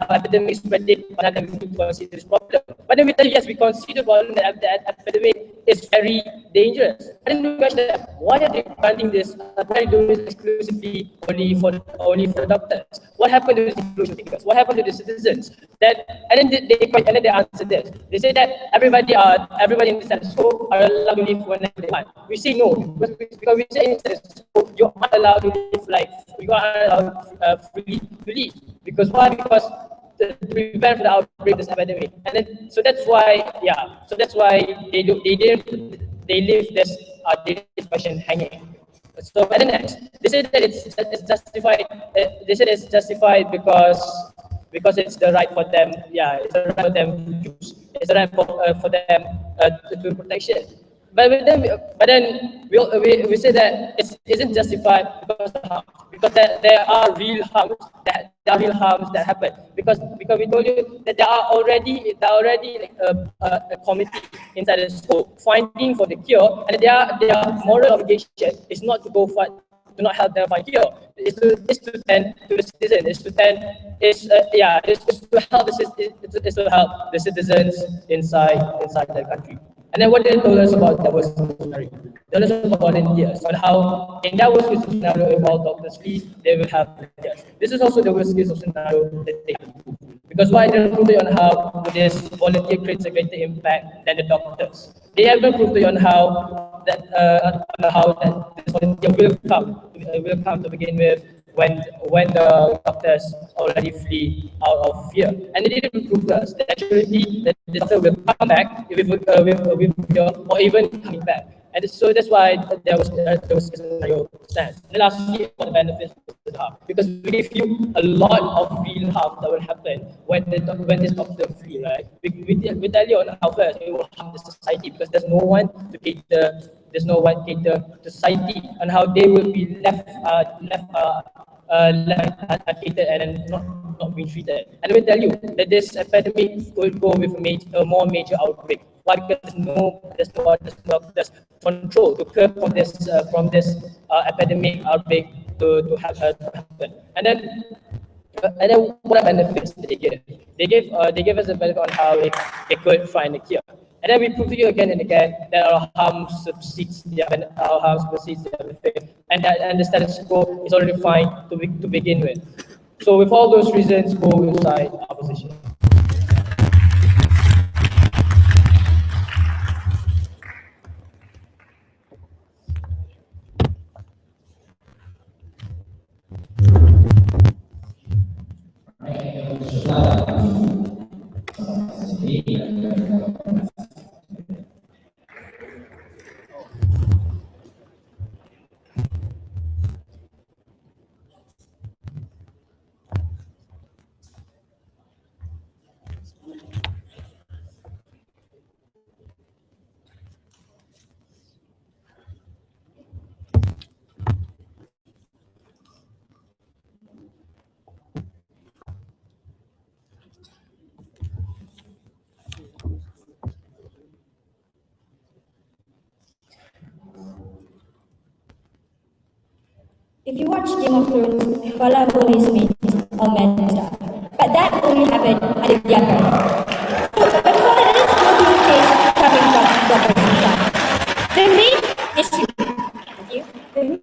epidemic is spreading, on how we consider this problem. But then we tell you, yes, we consider that epidemic is very dangerous. And then we question that, why are they granting this? Why are they doing this exclusively only for the doctors? What happened to the inclusion takers? What happened to the citizens? And then they answer this. They say that everybody in the status quo are allowed to live whenever they want. We say no, because we say in the status quo, you aren't allowed to live life. You aren't allowed freely to live. Because why? Because to prevent the outbreak of this epidemic. And then, so that's why they leave this question hanging. So and then next, they say that it's justified. They said it's justified because it's the right for them. Yeah, it's the right for them to choose. It's the right for them to protection. But then we say that it isn't justified because of harm. Because there are real harms that happen. Because we told you that there are already like a committee inside the school finding for the cure, and their moral obligation is not to go for, to not help them find cure. It's to tend to the citizen. It's to help the citizens inside the country. And then what they told us about that was necessary. They told us about volunteers, on how in that worst case scenario, if all doctors leave, they will have volunteers. This is also the worst case scenario that they can do. Because why they proved on how this volunteer creates a greater impact than the doctors. They haven't proved on how that this volunteer will come to begin with when the doctors already flee out of fear. And they didn't prove to us that actually that the doctor will come back with fear or even coming back. And so that's why there was a scenario stance. And lastly, what the benefits of the harm, because we give you a lot of real harm that will happen when this doctor flee, right? We tell you on how first it will harm the society because there's no one to cater. There's no one cater to society and how they will be left untreated and then not being treated. And we tell you that this epidemic could go with a more major outbreak. Why? Because there's no control to curb from this epidemic outbreak to happen. And then what are benefits that they give? They give us a benefit on how they could find a cure. And then we prove to you again and again that our harm supersedes the benefit, and the status quo is already fine to begin with. So with all those reasons, go inside opposition. If you watch Game of Thrones, Kota always means all men die. But that only happened at the young age. So, but for that is still the case coming from the person's side. The main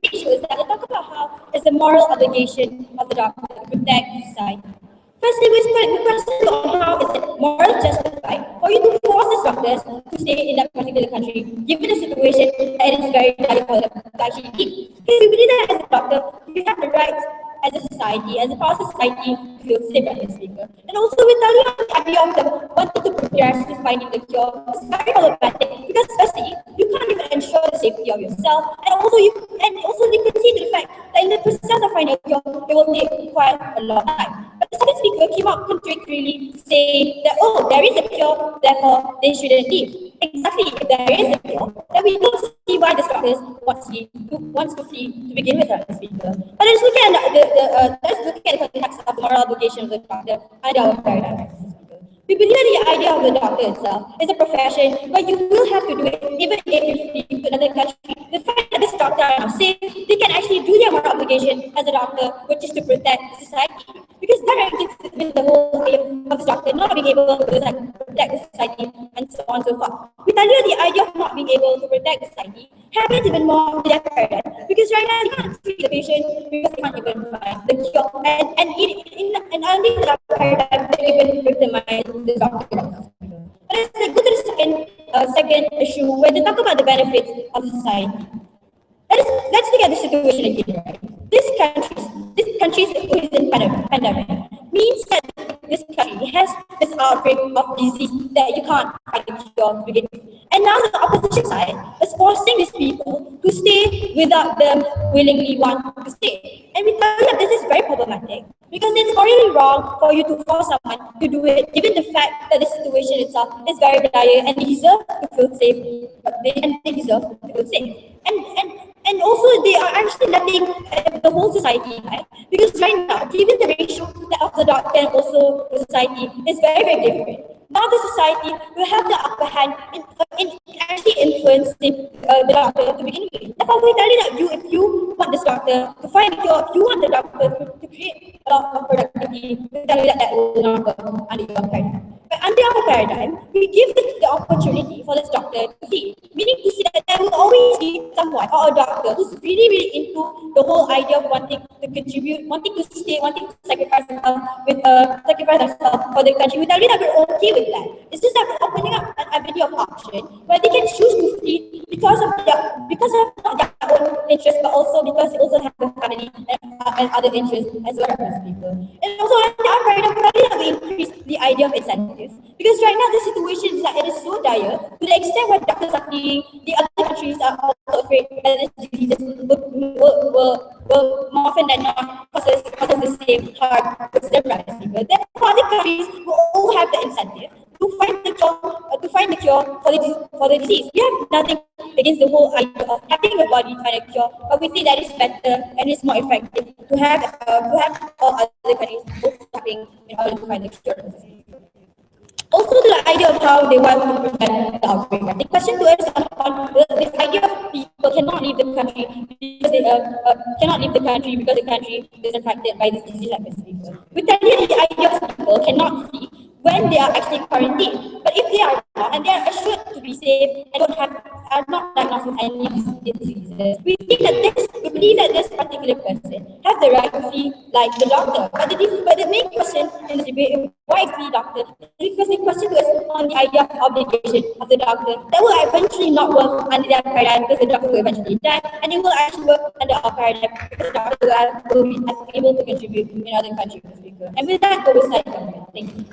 issue is that they talk about how it's a moral obligation of the doctor to protect society. Firstly, we question on how is it morally justified for you to force the doctors to stay in that particular country, given the situation that it is very dire for them to actually eat. Because we believe that as a doctor, you have the right as a society, as a part of society, to feel safe as a speaker. And also, we tell you the idea of them wanting to progress to finding the cure is very problematic because firstly, you can't even ensure the safety of yourself, and also you can see the fact that in the process of finding a cure, it will take quite a long time. But the second speaker came out contradictorily saying that, oh, there is a cure, therefore they shouldn't leave. Exactly, if there is a cure, then we don't see why the doctors wants to flee to begin with, the speaker. But let's look at the context of the moral obligation of the doctor and our paradigm. We believe that the idea of the doctor itself is a profession where you will have to do it even if you flee to another country. The fact that this doctor are now safe, they can actually do their moral obligation as a doctor, which is to protect society. Because that gets with the whole aim of the doctor not being able to protect the society and so on and so forth. We tell you the idea of not being able to protect society happens even more with their paradigm. Because right now you can't treat the patient because they can't even find the cure. And only the paradigm they even victimize the doctor. But let's go to the second issue where they talk about the benefits of the society. Let's look at the situation again. Right? This country is in pandemic means that this country has this outbreak of disease that you can't find a cure to begin with. And now the opposition side is forcing these people to stay without them willingly want to stay. And we tell you that this is very problematic because it's already wrong for you to force someone to do it, given the fact that the situation itself is very dire and they deserve to feel safe. They deserve to feel safe. And also they are actually letting the whole society die. Because right now, given the ratio of the doctor and also the society is very, very different. Now the society will have the upper hand in actually influencing the doctor to begin with. Therefore, we tell you that if you want this doctor to find a cure, if you want the doctor to create a lot of productivity, we tell you that will not work under your paradigm. But under our paradigm, we give the opportunity for this doctor to see, meaning to see that there will always be someone or a doctor who's really, really into the whole idea of wanting to contribute, wanting to stay, wanting to sacrifice themselves for the country. We tell you that we're okay with that. It's just that we're opening up an avenue of option where they can choose to flee because of not their own interests, but also because they also have a family and other interests as well as people. And also, our paradigm probably have to increase the idea of incentives, because right now the situation is that it is so dire to the extent where doctors are fleeing. The other countries are also afraid that this disease will more often than not causes the same heart with stem rise fever. Therefore, other countries will all have the incentive to find the cure for the disease. We have nothing against the whole idea of having a body find a cure, but we think that is better and it's more effective to have all other countries also having in order to find the cure. Also, the idea of how they want to prevent the outbreak. The question to us on the idea of people cannot leave the country because the country is affected by this disease like this fever. We tell you the idea of people cannot flee when they are actually quarantined. But if they are not and they are assured to be safe and are not diagnosed with any of these diseases, we believe that this particular person has the right to flee like the doctor. But the main question in this debate is why is the doctor? Because the question to us on the idea of obligation of the doctor that will eventually not work under their paradigm because the doctor will eventually die, and it will actually work under our paradigm because the doctor will be able to contribute in other countries. And with that, oversight government. Thank you.